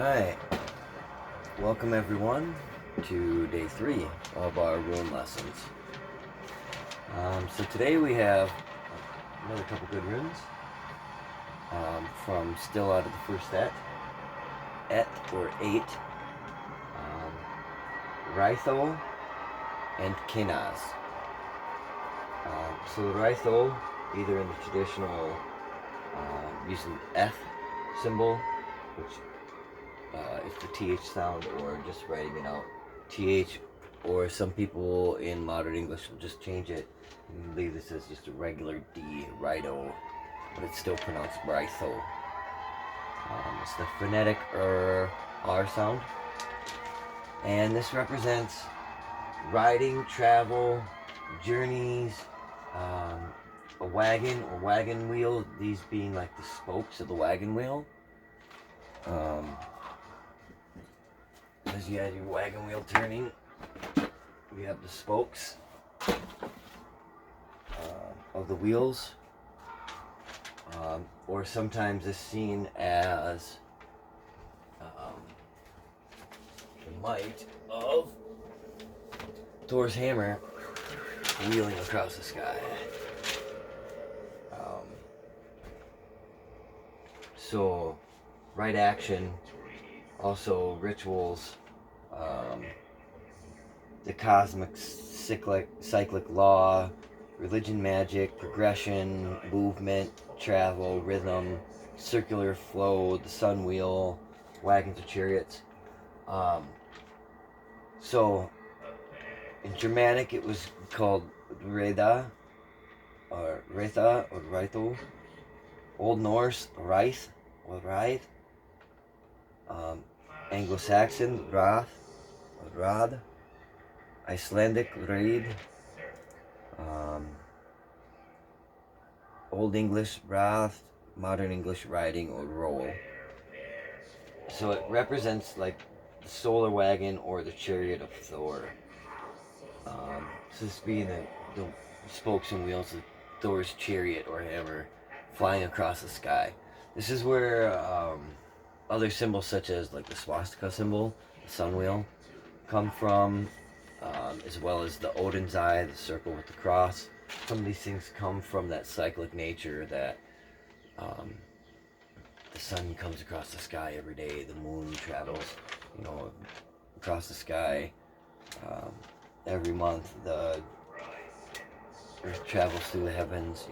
Alright, welcome everyone to day 3 of our rune lessons. So today we have another couple good runes from still out of the first set, or 8, raiđo and kenaz. So the raiđo, either in the traditional using F symbol, which is the TH sound, or just writing it out TH, or some people in modern English will just change it and leave this as just a regular D, raiđo, but it's still pronounced raiđo. It's the phonetic R sound, and this represents riding, travel, journeys, a wagon or wagon wheel, these being like the spokes of the wagon wheel. As you have your wagon wheel turning, you have the spokes of the wheels, or sometimes it's seen as the might of Thor's hammer wheeling across the sky. So, right action, also rituals, the cosmic cyclic law, religion, magic, progression, movement, travel, rhythm, circular flow, the sun wheel, wagons or chariots. So, in Germanic it was called raiḍa, or raiḍo. Old Norse, reith, or ride. Anglo-Saxon, rath, or rad. Icelandic, reid. Old English, rath. Modern English, riding, or roll. So it represents like the solar wagon or the chariot of Thor. So this being the spokes and wheels of Thor's chariot or hammer flying across the sky. This is where other symbols such as like the swastika symbol, the sun wheel, come from, as well as the Odin's eye, the circle with the cross. Some of these things come from that cyclic nature that the sun comes across the sky every day, the moon travels, across the sky every month, the earth travels through the heavens,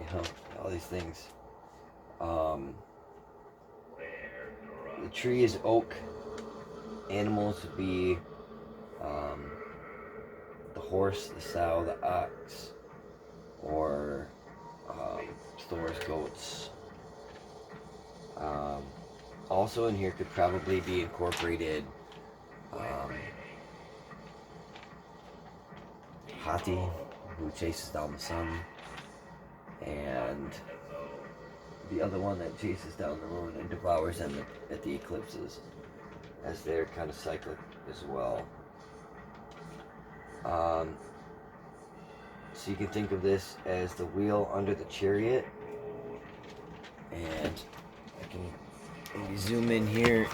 all these things. The tree is oak. Animals would be the horse, the sow, the ox, or Thor's goats. Also in here could probably be incorporated Hati, who chases down the sun, and the other one that chases down the moon and devours them at the eclipses, as they're kind of cyclic as well. So you can think of this as the wheel under the chariot, and I can maybe zoom in here,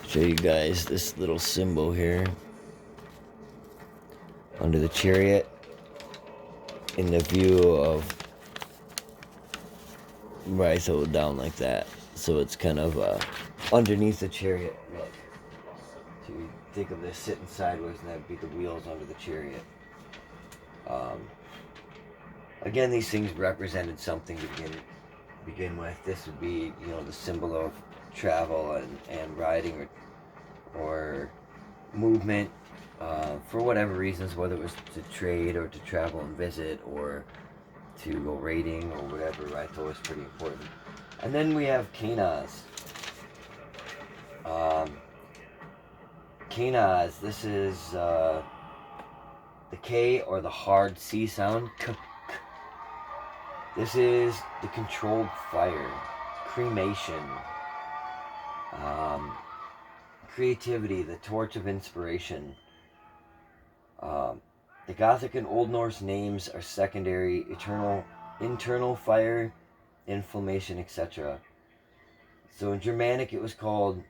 show you guys this little symbol here under the chariot in the view of raiḍo down like that. So it's kind of underneath the chariot look. So you think of this sitting sideways, and that'd be the wheels under the chariot. Again, these things represented something to begin with. This would be, the symbol of travel and riding or movement, for whatever reasons, whether it was to trade or to travel and visit or to go raiding or whatever. Raiḍo is pretty important. And then we have kenaz. Kenaz, this is the K or the hard C sound. This is the controlled fire, cremation, creativity, the torch of inspiration. The Gothic and Old Norse names are secondary, eternal, internal fire, inflammation, etc. So in Germanic it was called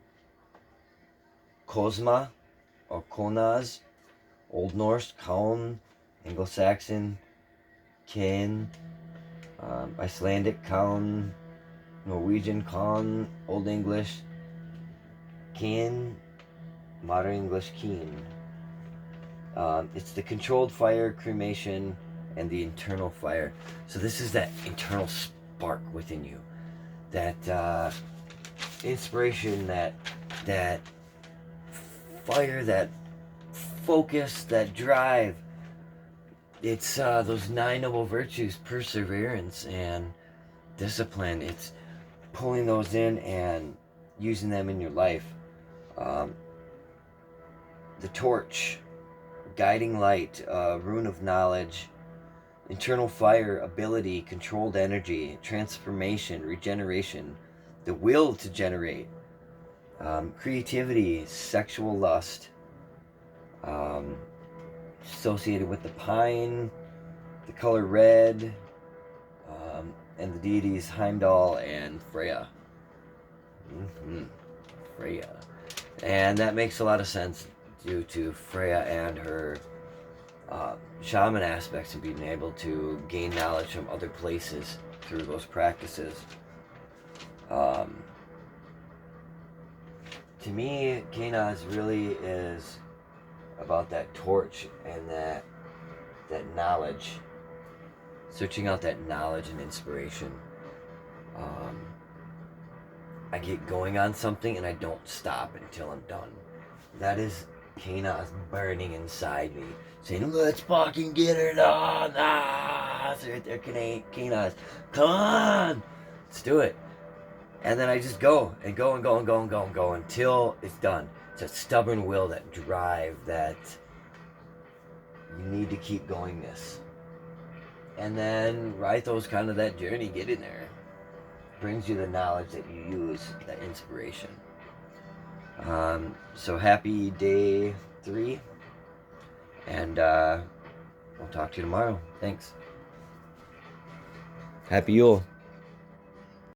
Kozma or Kenaz, Old Norse Kaun, Anglo-Saxon Kin, Icelandic Kaun, Norwegian Kaun, Old English Kin, Modern English Keen. It's the controlled fire, cremation, and the internal fire. So this is that internal spark within you, that inspiration, that fire, that focus, that drive. It's those 9 noble virtues: perseverance and discipline. It's pulling those in and using them in your life. Um, the torch, guiding light, rune of knowledge, internal fire, ability, controlled energy, transformation, regeneration, the will to generate, creativity, sexual lust, associated with the pine, the color red, and the deities Heimdall and Freya. Freya. And that makes a lot of sense due to Freya and her shaman aspects and being able to gain knowledge from other places through those practices. To me, kenaz really is about that torch and that knowledge, searching out that knowledge and inspiration. I get going on something and I don't stop until I'm done. That is kenaz burning inside me, saying, "Let's fucking get it on!" It's right there, kenaz. Come on, let's do it. And then I just go and go and go and go and go and go until it's done. It's a stubborn will, that drive, that you need to keep going this. And then Raito's kind of that journey, getting there. Brings you the knowledge that you use, that inspiration. So happy day 3. And we'll talk to you tomorrow. Thanks. Happy Yule.